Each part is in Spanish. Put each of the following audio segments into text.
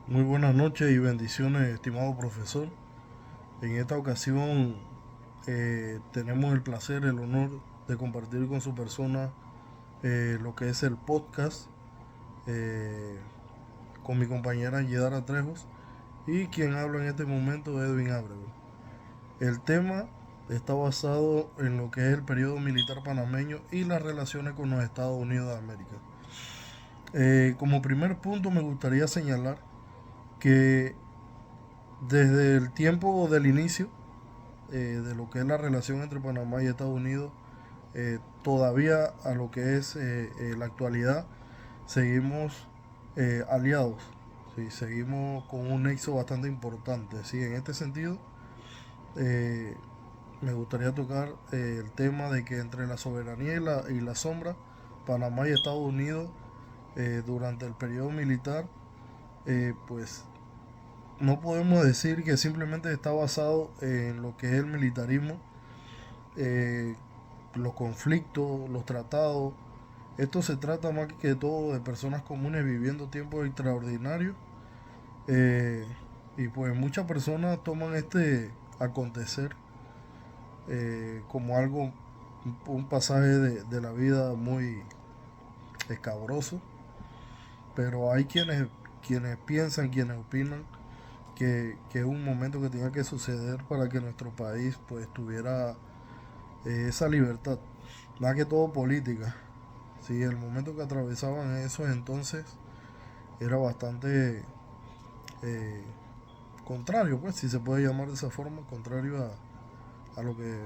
Muy buenas noches y bendiciones, estimado profesor. En esta ocasión tenemos el placer, el honor de compartir con su persona lo que es el podcast eh, con mi compañera Yedara Trejos y quien habla en este momento Edwin Abreu. El tema está basado en lo que es el periodo militar panameño y las relaciones con los Estados Unidos de América. Como primer punto me gustaría señalar que desde el tiempo del inicio de lo que es la relación entre Panamá y Estados Unidos, todavía a lo que es la actualidad, seguimos aliados, ¿sí? Seguimos con un nexo bastante importante. ¿Sí? En este sentido, eh, me gustaría tocar el tema de que entre la soberanía y la sombra, Panamá y Estados Unidos, durante el periodo militar, pues no podemos decir que simplemente está basado en lo que es el militarismo, eh, los conflictos, los tratados. Esto se trata más que todo de personas comunes viviendo tiempos extraordinarios. eh, y pues muchas personas toman este acontecer como algo, un pasaje de la vida muy escabroso. Pero hay quienes piensan, quienes opinan que es un momento que tenía que suceder para que nuestro país pues tuviera esa libertad, más que todo política. Sí, el momento que atravesaban esos entonces era bastante eh, contrario, pues, si se puede llamar de esa forma, contrario a lo que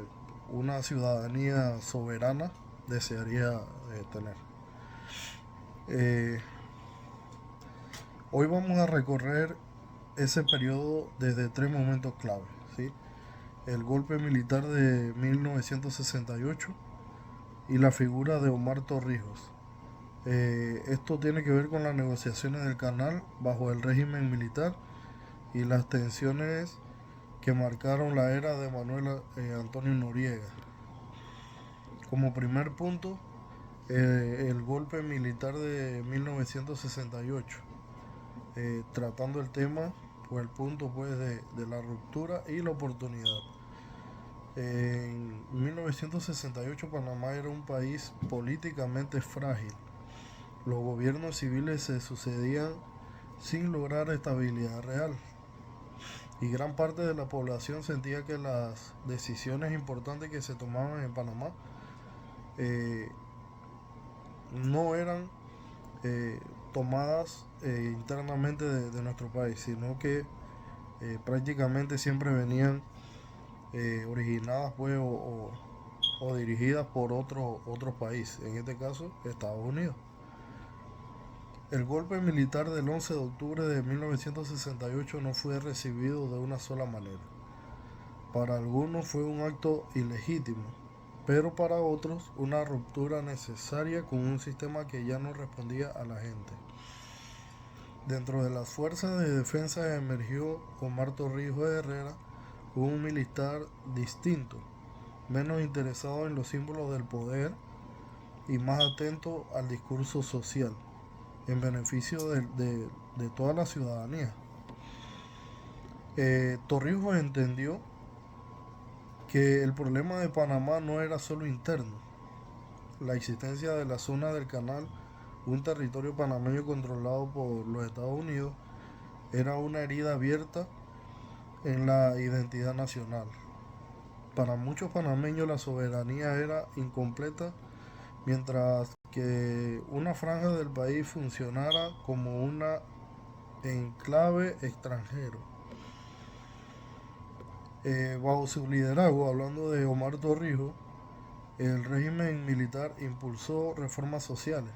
una ciudadanía soberana desearía tener. Eh, Hoy vamos a recorrer ese periodo desde tres momentos clave, ¿sí? El golpe militar de 1968 y la figura de Omar Torrijos. Esto tiene que ver con las negociaciones del canal bajo el régimen militar y las tensiones que marcaron la era de Manuel Antonio Noriega. Como primer punto, el golpe militar de 1968, tratando el tema, pues el punto pues de la ruptura y la oportunidad. En 1968 Panamá era un país políticamente frágil. Los gobiernos civiles se sucedían sin lograr estabilidad real y gran parte de la población sentía que las decisiones importantes que se tomaban en Panamá eh, no eran eh, tomadas internamente de nuestro país, sino que prácticamente siempre venían originadas pues, o dirigidas por otro país, en este caso Estados Unidos. El golpe militar del 11 de octubre de 1968 no fue recibido de una sola manera. Para algunos fue un acto ilegítimo, pero para otros una ruptura necesaria con un sistema que ya no respondía a la gente. Dentro de las fuerzas de defensa emergió Omar Torrijos de Herrera, un militar distinto, menos interesado en los símbolos del poder y más atento al discurso social, en beneficio de toda la ciudadanía. Torrijos entendió que el problema de Panamá no era solo interno. La existencia de la zona del canal, un territorio panameño controlado por los Estados Unidos, era una herida abierta en la identidad nacional. Para muchos panameños la soberanía era incompleta mientras que una franja del país funcionara como una enclave extranjero. Bajo su liderazgo, hablando de Omar Torrijos, el régimen militar impulsó reformas sociales,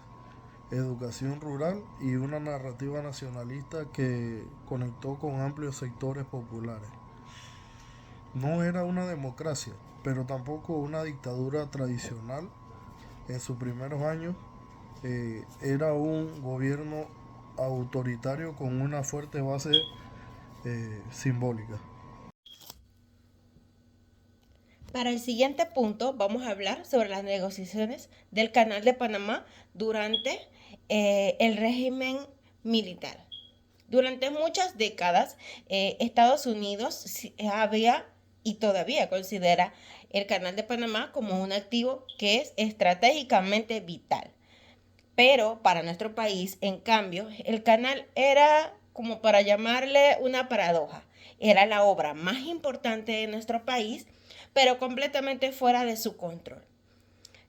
educación rural y una narrativa nacionalista que conectó con amplios sectores populares. No era una democracia, pero tampoco una dictadura tradicional. En sus primeros años era un gobierno autoritario con una fuerte base simbólica. Para el siguiente punto vamos a hablar sobre las negociaciones del Canal de Panamá durante el régimen militar. Durante muchas décadas, Estados Unidos había y todavía considera el Canal de Panamá como un activo que es estratégicamente vital. Pero para nuestro país, en cambio, el canal era como para llamarle una paradoja. Era la obra más importante de nuestro país, pero completamente fuera de su control.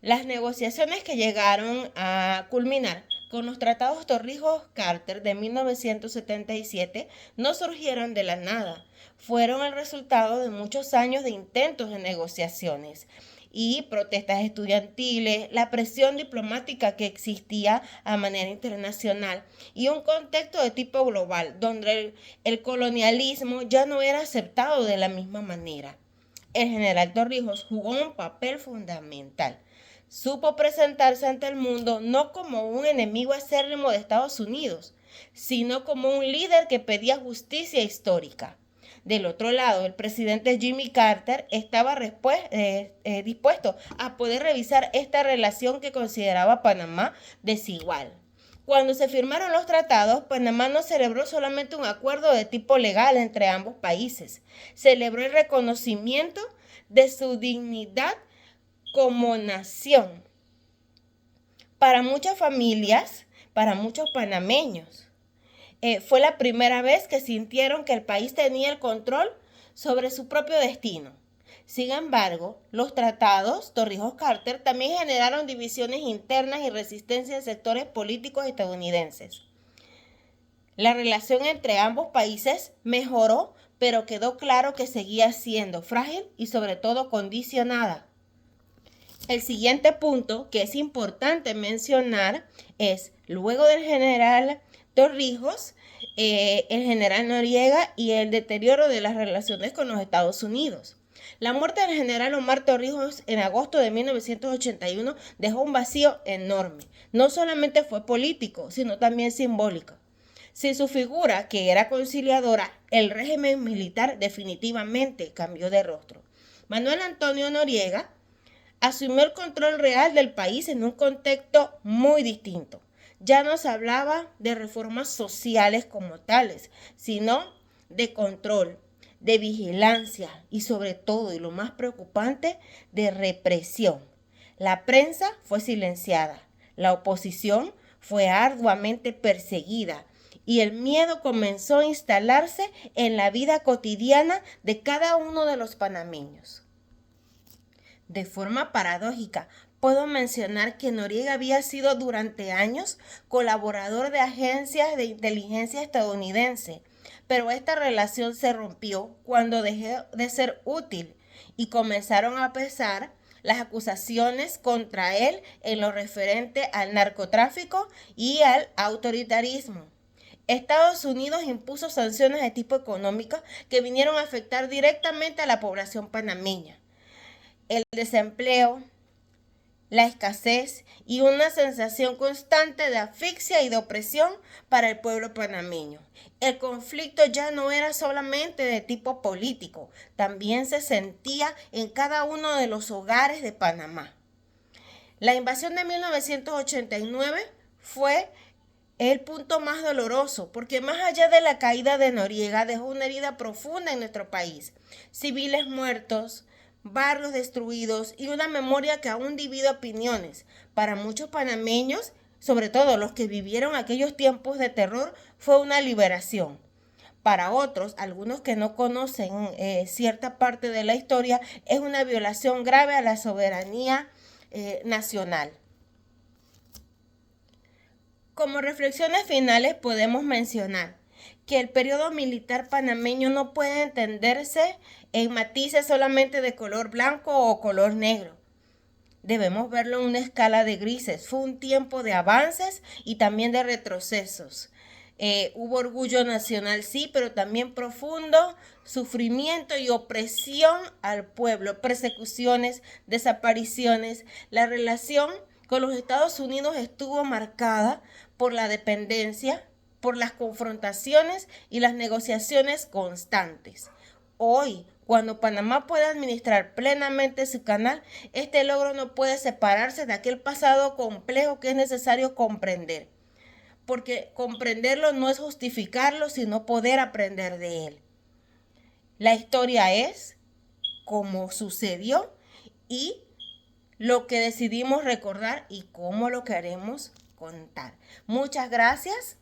Las negociaciones que llegaron a culminar con los tratados Torrijos-Carter de 1977 no surgieron de la nada, fueron el resultado de muchos años de intentos de negociaciones y protestas estudiantiles, la presión diplomática que existía a manera internacional y un contexto de tipo global donde el colonialismo ya no era aceptado de la misma manera. El general Torrijos jugó un papel fundamental. Supo presentarse ante el mundo no como un enemigo acérrimo de Estados Unidos, sino como un líder que pedía justicia histórica. Del otro lado, el presidente Jimmy Carter estaba dispuesto a poder revisar esta relación que consideraba Panamá desigual. Cuando se firmaron los tratados, Panamá no celebró solamente un acuerdo de tipo legal entre ambos países, celebró el reconocimiento de su dignidad como nación. Para muchas familias, para muchos panameños, fue la primera vez que sintieron que el país tenía el control sobre su propio destino. Sin embargo, los tratados Torrijos-Carter también generaron divisiones internas y resistencia en sectores políticos estadounidenses. La relación entre ambos países mejoró, pero quedó claro que seguía siendo frágil y sobre todo condicionada. El siguiente punto que es importante mencionar es, luego del general Torrijos, el general Noriega y el deterioro de las relaciones con los Estados Unidos. La muerte del general Omar Torrijos en agosto de 1981 dejó un vacío enorme. No solamente fue político, sino también simbólico. Sin su figura, que era conciliadora, el régimen militar definitivamente cambió de rostro. Manuel Antonio Noriega asumió el control real del país en un contexto muy distinto. Ya no se hablaba de reformas sociales como tales, sino de control, de vigilancia y sobre todo, y lo más preocupante, de represión. La prensa fue silenciada, la oposición fue arduamente perseguida y el miedo comenzó a instalarse en la vida cotidiana de cada uno de los panameños. De forma paradójica, puedo mencionar que Noriega había sido durante años colaborador de agencias de inteligencia estadounidense, pero esta relación se rompió cuando dejó de ser útil y comenzaron a pesar las acusaciones contra él en lo referente al narcotráfico y al autoritarismo. Estados Unidos impuso sanciones de tipo económico que vinieron a afectar directamente a la población panameña. El desempleo, la escasez y una sensación constante de asfixia y de opresión para el pueblo panameño. El conflicto ya no era solamente de tipo político, también se sentía en cada uno de los hogares de Panamá. La invasión de 1989 fue el punto más doloroso, porque más allá de la caída de Noriega dejó una herida profunda en nuestro país. Civiles muertos, barrios destruidos y una memoria que aún divide opiniones. Para muchos panameños, sobre todo los que vivieron aquellos tiempos de terror, fue una liberación. Para otros, algunos que no conocen cierta parte de la historia, es una violación grave a la soberanía nacional. Como reflexiones finales podemos mencionar que el periodo militar panameño no puede entenderse en matices solamente de color blanco o color negro. Debemos verlo en una escala de grises. Fue un tiempo de avances y también de retrocesos. Hubo orgullo nacional, sí, pero también profundo sufrimiento y opresión al pueblo, persecuciones, desapariciones. La relación con los Estados Unidos estuvo marcada por la dependencia, por las confrontaciones y las negociaciones constantes. Hoy, cuando Panamá puede administrar plenamente su canal, este logro no puede separarse de aquel pasado complejo que es necesario comprender. porque comprenderlo no es justificarlo, sino poder aprender de él. La historia es como sucedió y lo que decidimos recordar y cómo lo queremos contar. Muchas gracias.